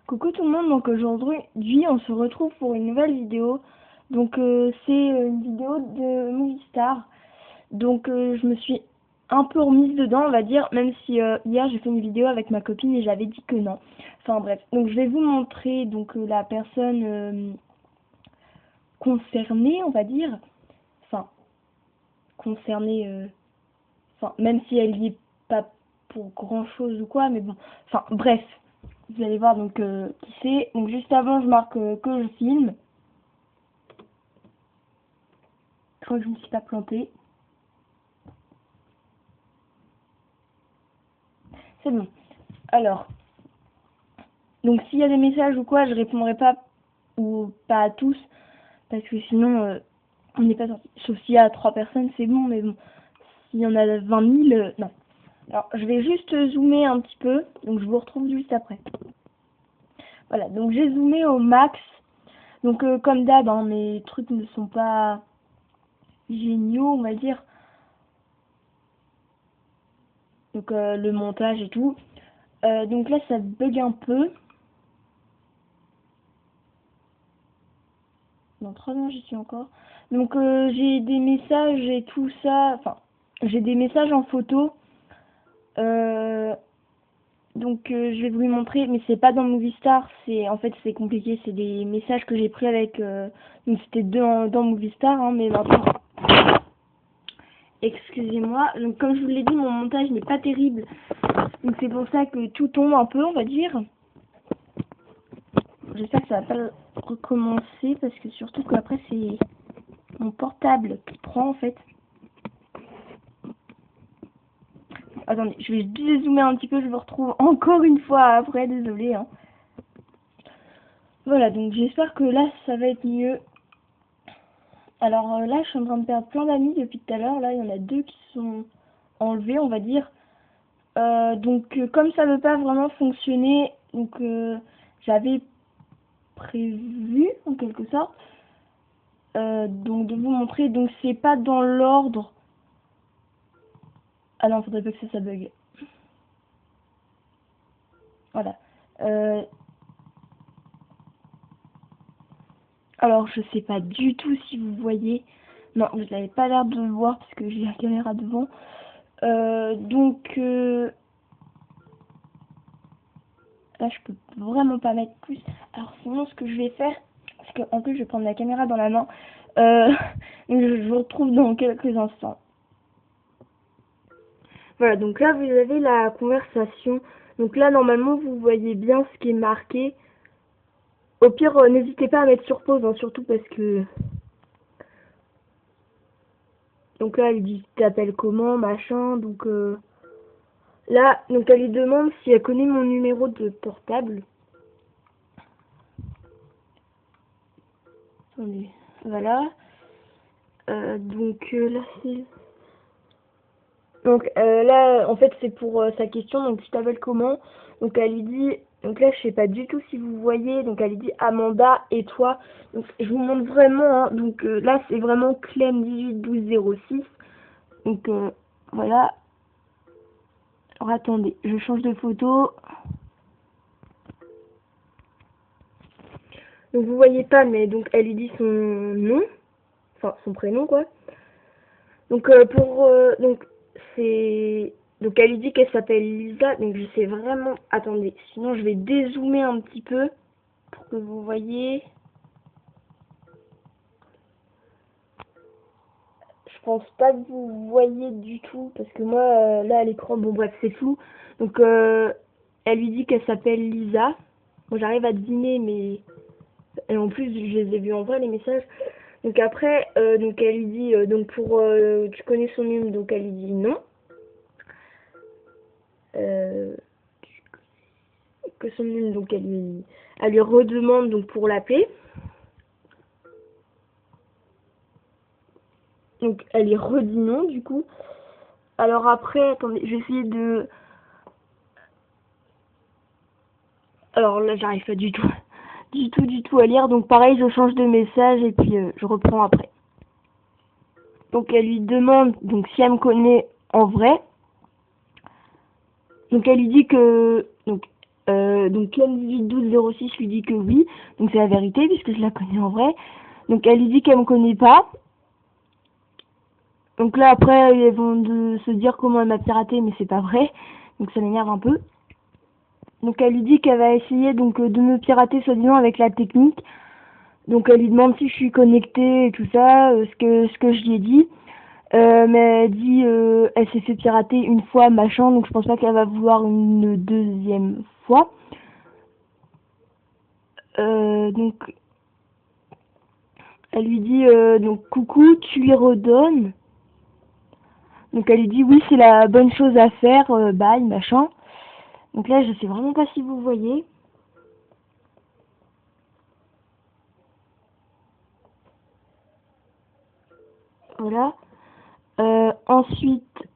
Coucou tout le monde, donc aujourd'hui on se retrouve pour une nouvelle vidéo. Donc c'est une vidéo de Movistar. Donc je me suis un peu remise dedans, on va dire, même si hier j'ai fait une vidéo avec ma copine et j'avais dit que non. Enfin bref, donc je vais vous montrer donc la personne concernée, on va dire. Enfin concernée, enfin même si elle y est pas pour grand chose ou quoi, mais bon. Enfin bref. Vous allez voir donc qui c'est. Donc juste avant je marque que je filme. Je crois que je ne me suis pas plantée. C'est bon. Alors, donc s'il y a des messages ou quoi, je répondrai pas ou pas à tous parce que sinon on n'est pas sorti. Sauf s'il y a 3 personnes, c'est bon, mais bon, s'il y en a 20 000, non. Alors je vais juste zoomer un petit peu, donc je vous retrouve juste après. Voilà, donc j'ai zoomé au max. Donc comme d'hab, hein, mes trucs ne sont pas géniaux, on va dire. Donc le montage et tout. Donc là ça bug un peu. Dans 3 ans j'y suis encore. Donc j'ai des messages et tout ça. Enfin, j'ai des messages en photo. Donc je vais vous les montrer, mais c'est pas dans Movistar, en fait c'est compliqué, c'est des messages que j'ai pris avec donc c'était dans Movistar, hein, mais maintenant excusez-moi. Donc comme je vous l'ai dit, mon montage n'est pas terrible. Donc c'est pour ça que tout tombe un peu, on va dire. J'espère que ça va pas recommencer parce que surtout qu'après c'est mon portable qui prend en fait. Attendez, je vais dézoomer un petit peu, je vous retrouve encore une fois après, désolé. Hein. Voilà, donc j'espère que là ça va être mieux. Alors là je suis en train de perdre plein d'amis depuis tout à l'heure, là il y en a 2 qui sont enlevés on va dire. Donc comme ça veut pas vraiment fonctionner, donc j'avais prévu en quelque sorte donc de vous montrer, donc c'est pas dans l'ordre. Ah non, faudrait pas que ça bug. Voilà. Alors je sais pas du tout si vous voyez. Non, vous n'avez pas l'air de le voir parce que j'ai la caméra devant. Donc là je peux vraiment pas mettre plus. Alors sinon ce que je vais faire, parce qu'en plus je vais prendre la caméra dans la main. Donc je vous retrouve dans quelques instants. Voilà, donc là vous avez la conversation. Donc là normalement vous voyez bien ce qui est marqué. Au pire n'hésitez pas à mettre sur pause, hein, surtout parce que... Donc là elle dit t'appelles comment, machin, donc là, donc elle lui demande si elle connaît mon numéro de portable. Attendez, voilà. Donc là c'est... Donc là, en fait, c'est pour sa question. Donc, tu t'appelles comment? Donc, elle lui dit. Donc là, je sais pas du tout si vous voyez. Donc, elle lui dit Amanda et toi. Donc, je vous montre vraiment. Hein. Donc là, c'est vraiment Clem 181206. Donc voilà. Alors, attendez, je change de photo. Donc, vous voyez pas, mais donc elle lui dit son nom, enfin son prénom quoi. Donc donc c'est donc elle lui dit qu'elle s'appelle Lisa, donc je sais vraiment. Attendez, sinon je vais dézoomer un petit peu pour que vous voyez. Je pense pas que vous voyez du tout parce que moi là à l'écran, bon bref c'est flou. Donc elle lui dit qu'elle s'appelle Lisa. Moi j'arrive à deviner, mais et en plus je les ai vus en vrai les messages. Donc après, donc elle lui dit, donc pour, tu connais son numéro, donc elle lui dit non. Que son numéro, donc elle lui redemande donc pour l'appeler. Donc elle lui redit non du coup. Alors après, attendez, je vais essayer de... Alors là j'arrive pas du tout, du tout à lire. Donc pareil, je change de message et puis je reprends après. Donc elle lui demande donc si elle me connaît en vrai. Donc elle lui dit que donc Donc Clem181206 lui dit que oui, donc c'est la vérité puisque je la connais en vrai. Donc elle lui dit qu'elle me connaît pas. Donc là après ils vont se dire comment elle m'a piraté, mais c'est pas vrai, donc ça m'énerve un peu. Donc elle lui dit qu'elle va essayer donc de me pirater soi-disant avec la technique. Donc elle lui demande si je suis connectée et tout ça, ce que je lui ai dit. Mais elle dit elle s'est fait pirater une fois machin, donc je pense pas qu'elle va vouloir une deuxième fois. Donc elle lui dit donc coucou, tu lui redonnes. Donc elle lui dit oui, c'est la bonne chose à faire, bye machin. Donc là je sais vraiment pas si vous voyez. Voilà. Ensuite,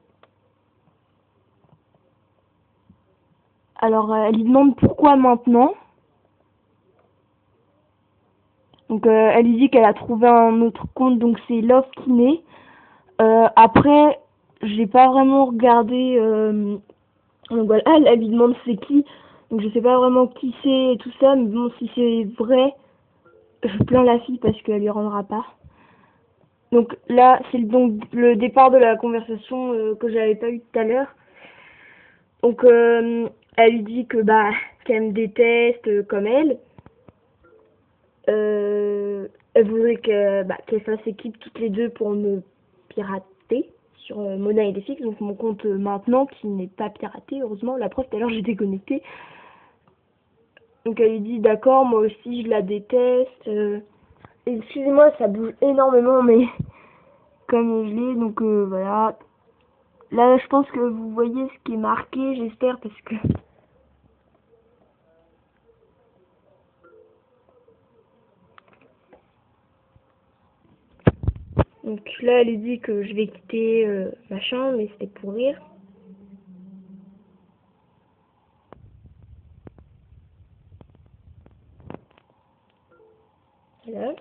alors elle lui demande pourquoi maintenant. Donc elle lui dit qu'elle a trouvé un autre compte, donc c'est Love Kiné. Après, j'ai pas vraiment regardé. Donc voilà, elle lui demande c'est qui. Donc je sais pas vraiment qui c'est et tout ça, mais bon, si c'est vrai, je plains la fille parce qu'elle lui rendra pas. Donc là, c'est donc le départ de la conversation que j'avais pas eu tout à l'heure. Donc elle lui dit que bah qu'elle me déteste comme elle. Elle voudrait qu'elle fasse équipe toutes les deux pour me pirater sur Mona et les Fixes, donc mon compte maintenant qui n'est pas piraté, heureusement. La preuve, tout à l'heure j'étais connectée. Donc elle lui dit d'accord, moi aussi je la déteste. Excusez-moi, ça bouge énormément, mais comme je l'ai, donc voilà. Là, je pense que vous voyez ce qui est marqué, j'espère, parce que donc là, elle lui dit que je vais quitter machin, mais c'était pour rire. Voilà.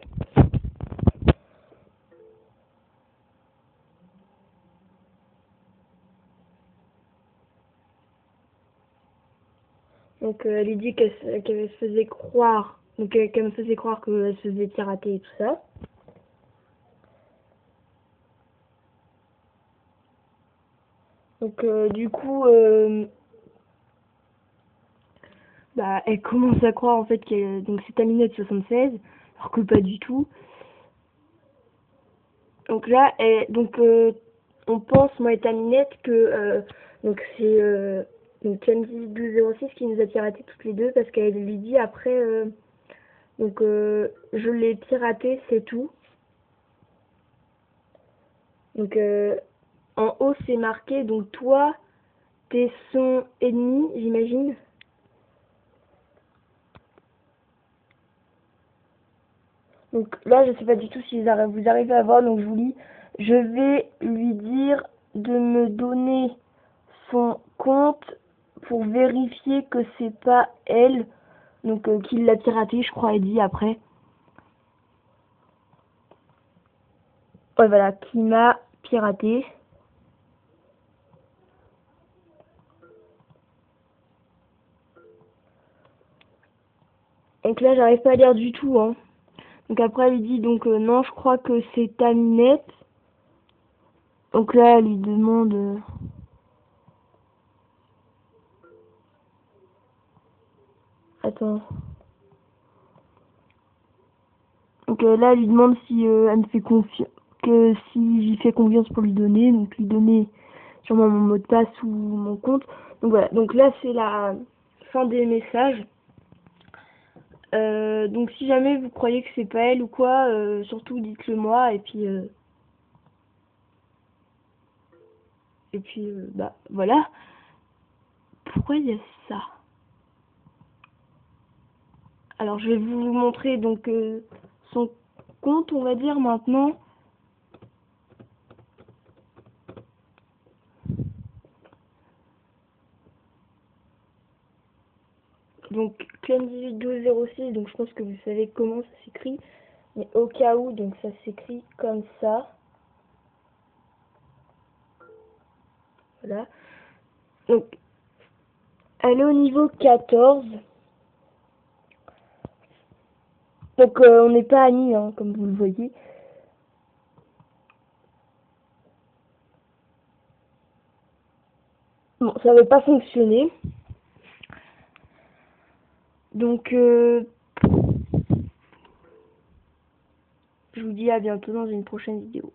Donc elle lui dit qu'elle se faisait croire, donc qu'elle me faisait croire qu'elle se faisait pirater et tout ça. Donc du coup, bah elle commence à croire en fait qu'elle donc c'est Aminette 76, alors que pas du tout. Donc là, on pense moi et Aminette que donc c'est donc Kenzie 1206 qui nous a piraté toutes les deux parce qu'elle lui dit après donc je l'ai piraté, c'est tout. Donc en haut c'est marqué donc toi t'es son ennemi, j'imagine. Donc là je sais pas du tout si vous arrivez à voir, donc je vous lis. Je vais lui dire de me donner son compte pour vérifier que c'est pas elle, donc qu'il l'a piraté, je crois, elle dit après. Ouais voilà, qui m'a piraté. Donc là j'arrive pas à lire du tout, hein. Donc après elle lui dit donc non, je crois que c'est Aminette. Donc là elle lui demande attends. Donc là elle lui demande si elle me fait confiance, que si j'y fais confiance pour lui donner, donc lui donner sûrement mon mot de passe ou mon compte. Donc voilà, donc là c'est la fin des messages. Donc si jamais vous croyez que c'est pas elle ou quoi, surtout dites-le moi et puis bah voilà. Pourquoi il y a ça? Alors je vais vous montrer donc son compte, on va dire maintenant. Donc Clem181206, donc je pense que vous savez comment ça s'écrit, mais au cas où, donc ça s'écrit comme ça. Voilà. Donc Elle est au niveau 14. Donc on n'est pas amis, hein, comme vous le voyez. Bon, ça n'avait pas fonctionné. Donc je vous dis à bientôt dans une prochaine vidéo.